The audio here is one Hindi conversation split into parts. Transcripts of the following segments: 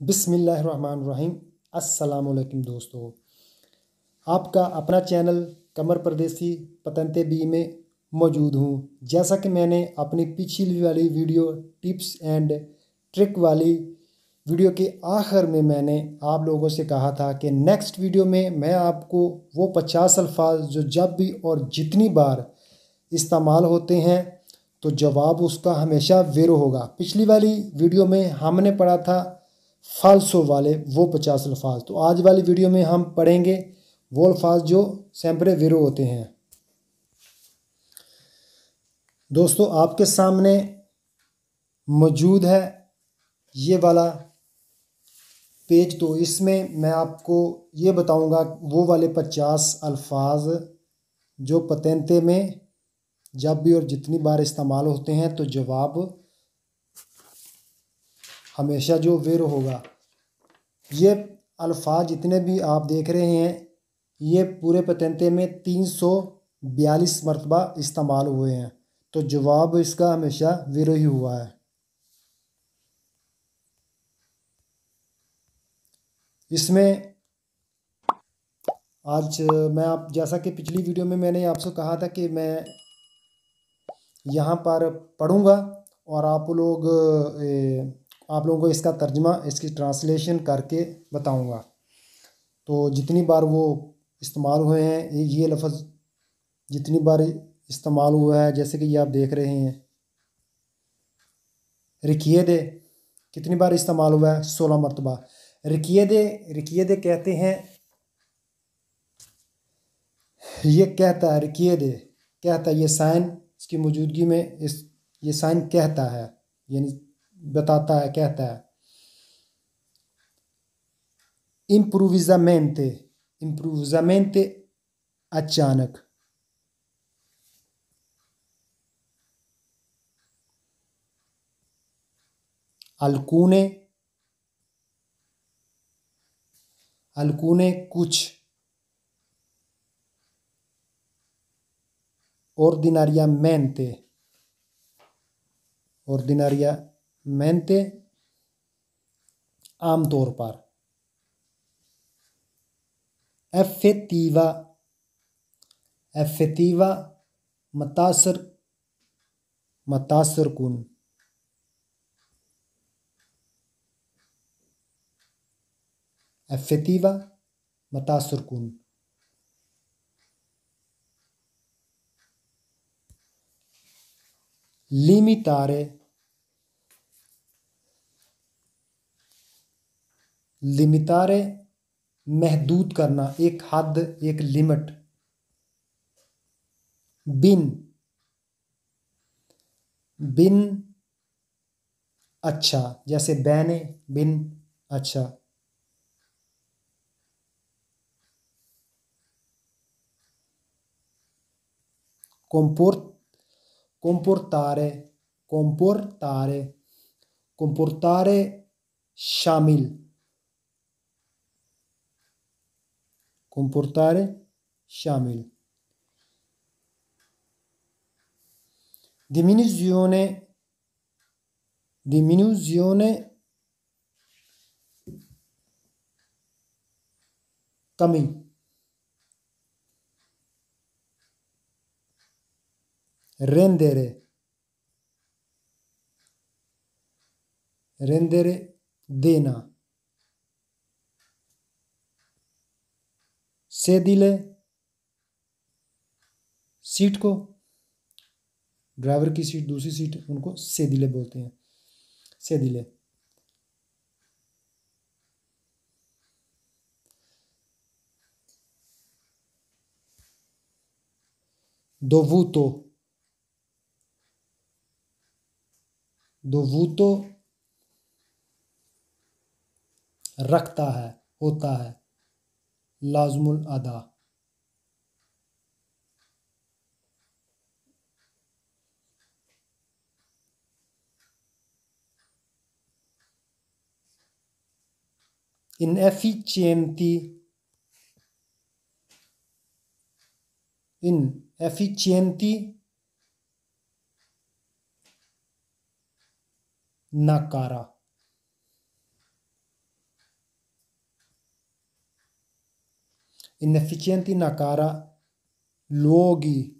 बिस्मिल्लाहिर्रहमानिर्रहीम। अस्सलामुअलैकुम दोस्तों, आपका अपना चैनल कमर परदेसी पतंते बी में मौजूद हूँ। जैसा कि मैंने अपनी पिछली वाली वीडियो टिप्स एंड ट्रिक वाली वीडियो के आखिर में मैंने आप लोगों से कहा था कि नेक्स्ट वीडियो में मैं आपको वो 50 अल्फाज जो जब भी और जितनी बार इस्तेमाल होते हैं तो जवाब उसका हमेशा ज़ीरो होगा। पिछली वाली वीडियो में हमने पढ़ा था फाल्सो वाले वो 50 अल्फाज, तो आज वाली वीडियो में हम पढ़ेंगे वो अल्फाज जो सेम्परे वीरो होते हैं। दोस्तों, आपके सामने मौजूद है ये वाला पेज। तो इसमें मैं आपको ये बताऊंगा वो वाले 50 अल्फाज जो पतेंते में जब भी और जितनी बार इस्तेमाल होते हैं तो जवाब हमेशा जो वीरो होगा। ये अल्फाज जितने भी आप देख रहे हैं ये पूरे पतेंते में 342 मरतबा इस्तेमाल हुए हैं, तो जवाब इसका हमेशा वीरो ही हुआ है। इसमें आज मैं आप जैसा कि पिछली वीडियो में मैंने आपसे कहा था कि मैं यहाँ पर पढ़ूँगा और आप लोगों को इसका तर्जमा, इसकी ट्रांसलेशन करके बताऊँगा। तो जितनी बार वो इस्तेमाल हुए हैं ये लफ्ज़ जितनी बार इस्तेमाल हुआ है, जैसे कि ये आप देख रहे हैं रिकियेदे कितनी बार इस्तेमाल हुआ है, 16 मरतबा। रिकियेदे कहते हैं, ये कहता है, रिकियेदे कहता है, ये साइन इसकी मौजूदगी में ये साइन कहता है, यानी बताता है, कहता है। इम्प्रूविज़ामेंटे अचानक। alcune कुछ। ordinariamente आमतौर पर। effettiva मतासर कुन। effettiva मतासर कुन। लिमिटारे महदूद करना, एक हद, एक लिमिट। बिन अच्छा, जैसे बैने बिन अच्छा। comportare शामिल। diminuzione कमी। rendere देना। sedile सीट को, ड्राइवर की सीट, दूसरी सीट, उनको sedile बोलते हैं, sedile। dovuto रखता है, होता है, लाज़मुल अदा। inefficienti नाकारा। inefficienti नाकारा, luoghi,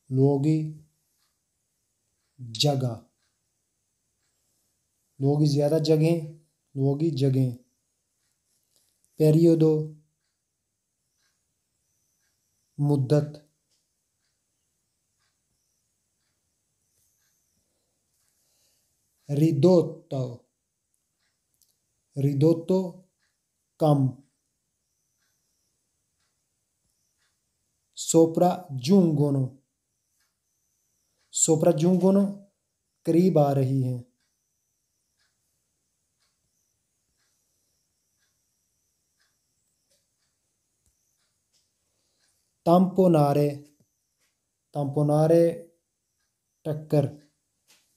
luoghi जगह, luoghi ज़्यादा जगह, luoghi जगह, periodo मुद्दत, ridotto, ridotto कम, sopraggiungono, sopraggiungono करीब आ रही हैं, tamponare, tamponare टक्कर,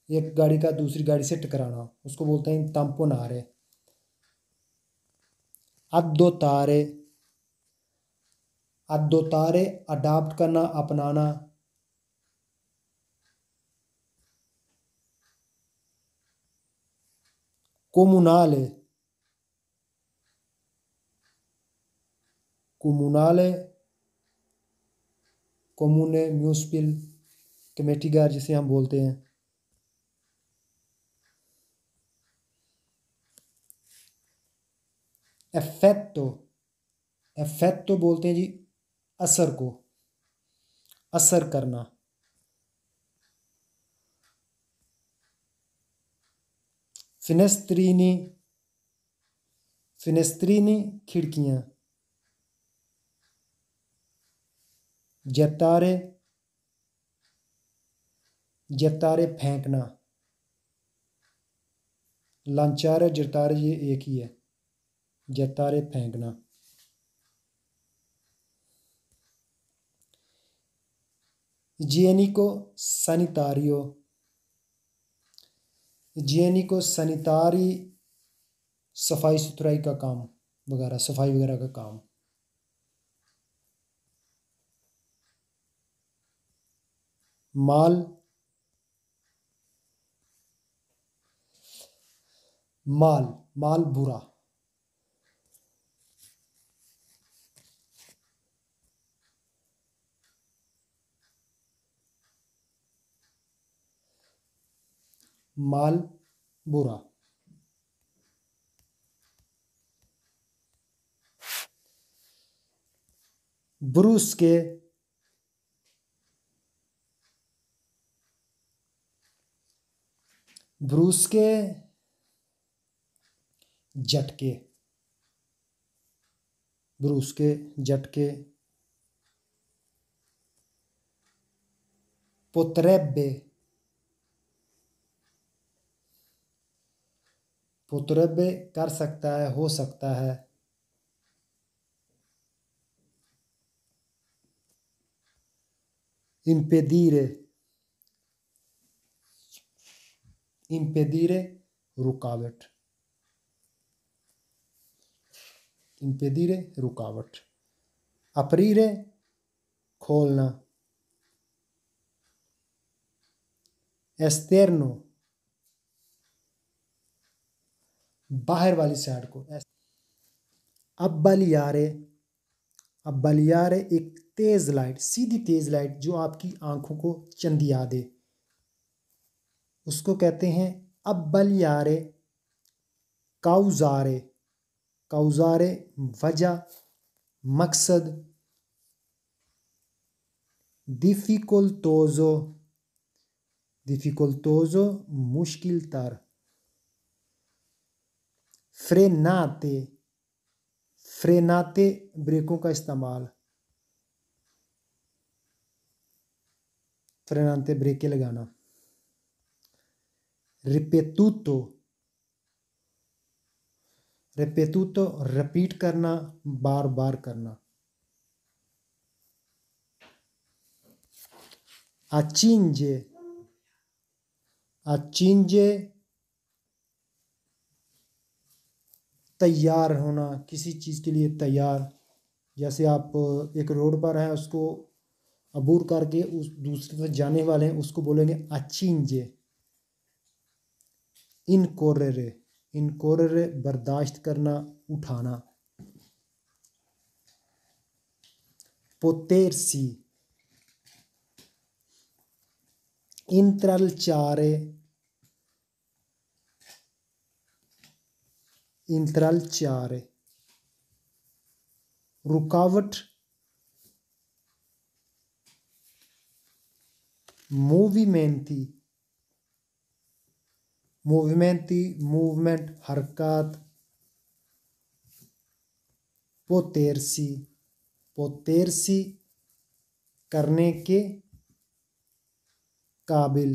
एक गाड़ी का दूसरी गाड़ी से टकराना, उसको बोलते हैं tamponare, adottare, adottare अडाप्ट करना, अपनाना, comunale, comunale comune म्यूनसिपल कमेटीगार जिसे हम बोलते हैं, effetto, effetto बोलते हैं जी असर को, असर करना, finestrini, finestrini खिड़कियाँ, gettare, gettare फेंकना, lanciare gettare ये एक ही है, gettare फेंकना, igienico sanitario, igienico sanitari सफाई सुथराई का काम वगैरह, सफाई वगैरह का काम, माल, माल, माल बुरा, माल बुरा, ब्रूस्के, ब्रूस्के झटके, ब्रूस्के झटके, potrebbe, potrebbe कर सकता है, हो सकता है, impedire, impedire रुकावट, impedire रुकावट, aprire खोलना, esterno बाहर वाली साइड को, अब्बलियारे, अब्बलियारे एक तेज लाइट, सीधी तेज लाइट जो आपकी आंखों को चंदिया दे, उसको कहते हैं अब्बलियारे, काउजारे, काउजारे वजह, मकसद, डिफिकल्टोजो, डिफिकल्टोजो मुश्किल तर, फ्रेनाते, फ्रेनाते ब्रेकों का इस्तेमाल, फ्रेनाते ब्रेकें लगाना, रिपेतुतो, रिपेतुतो रिपीट करना, बार बार करना, अचिंजे, अचिंजे तैयार होना, किसी चीज़ के लिए तैयार, जैसे आप एक रोड पर हैं, उसको अबूर करके उस दूसरी तरफ जाने वाले हैं, उसको बोलेंगे अचिंजे, इनकोरेरे, इनकोरेरे बर्दाश्त करना, उठाना, potersi, intralciare, intralciare, रुकावट, movimenti, movimenti, movement, हरकत, potersi, potersi, करने के काबिल,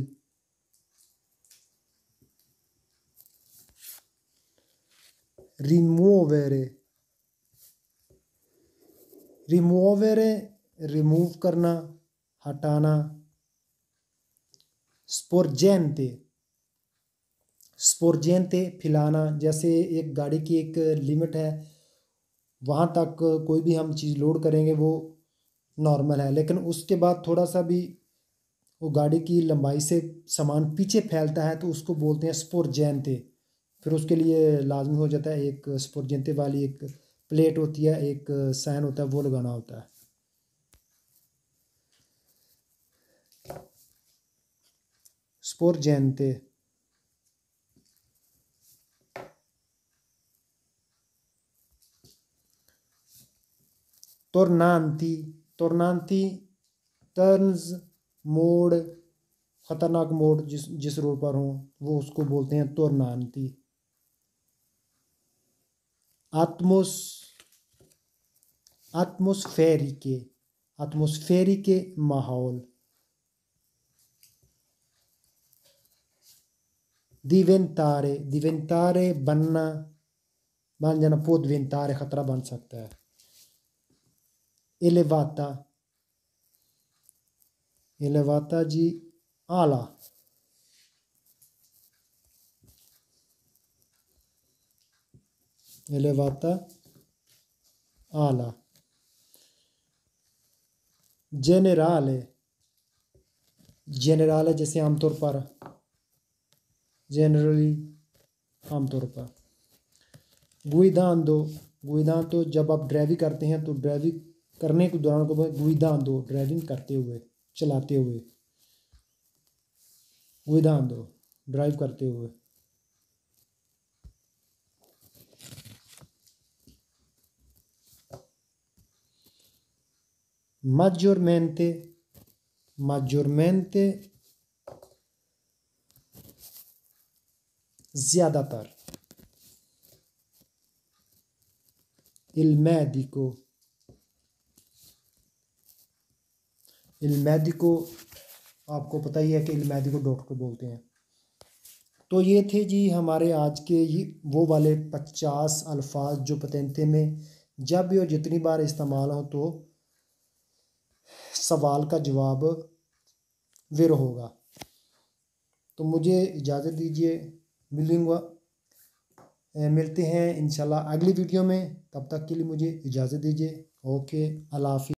rimuovere, rimuovere, रिमूव करना, हटाना, sporgente, sporgente, फैलाना। जैसे एक गाड़ी की एक लिमिट है, वहाँ तक कोई भी हम चीज़ लोड करेंगे वो नॉर्मल है, लेकिन उसके बाद थोड़ा सा भी वो गाड़ी की लंबाई से सामान पीछे फैलता है तो उसको बोलते हैं स्पोर्जेंटे। फिर उसके लिए लाजमी हो जाता है एक स्पोर्जेंटे वाली एक प्लेट होती है, एक साइन होता है, वो लगाना होता है। स्पोर्जेंटे, tornanti, tornanti, टर्न्स, मोड़, खतरनाक मोड़ जिस रोड पर हो वो उसको बोलते हैं tornanti। आत्मोस, atmosferiche, atmosferiche माहौल। diventare, diventare बनना, बन जाना, può diventare खतरा बन सकता है। elevata, elevata जी आला, elevata आला। generale, generale जैसे आमतौर पर, generally आमतौर पर। guidando, guidando जब आप ड्राइविंग करते हैं तो ड्राइविंग करने के दौरान को guidando, ड्राइविंग करते हुए, चलाते हुए, guidando, ड्राइव करते हुए। maggiormente, maggiormente, ज़्यादातर। il medico, il medico आपको पता ही है कि il medico डॉक्टर को बोलते हैं। तो ये थे जी हमारे आज के ये वो वाले 50 अल्फाज जो पतेंते में जब भी और जितनी बार इस्तेमाल हो तो सवाल का जवाब विर होगा। तो मुझे इजाज़त दीजिए, मिलते हैं इंशाल्लाह अगली वीडियो में। तब तक के लिए मुझे इजाज़त दीजिए। ओके, अल्लाह हाफ़िज़।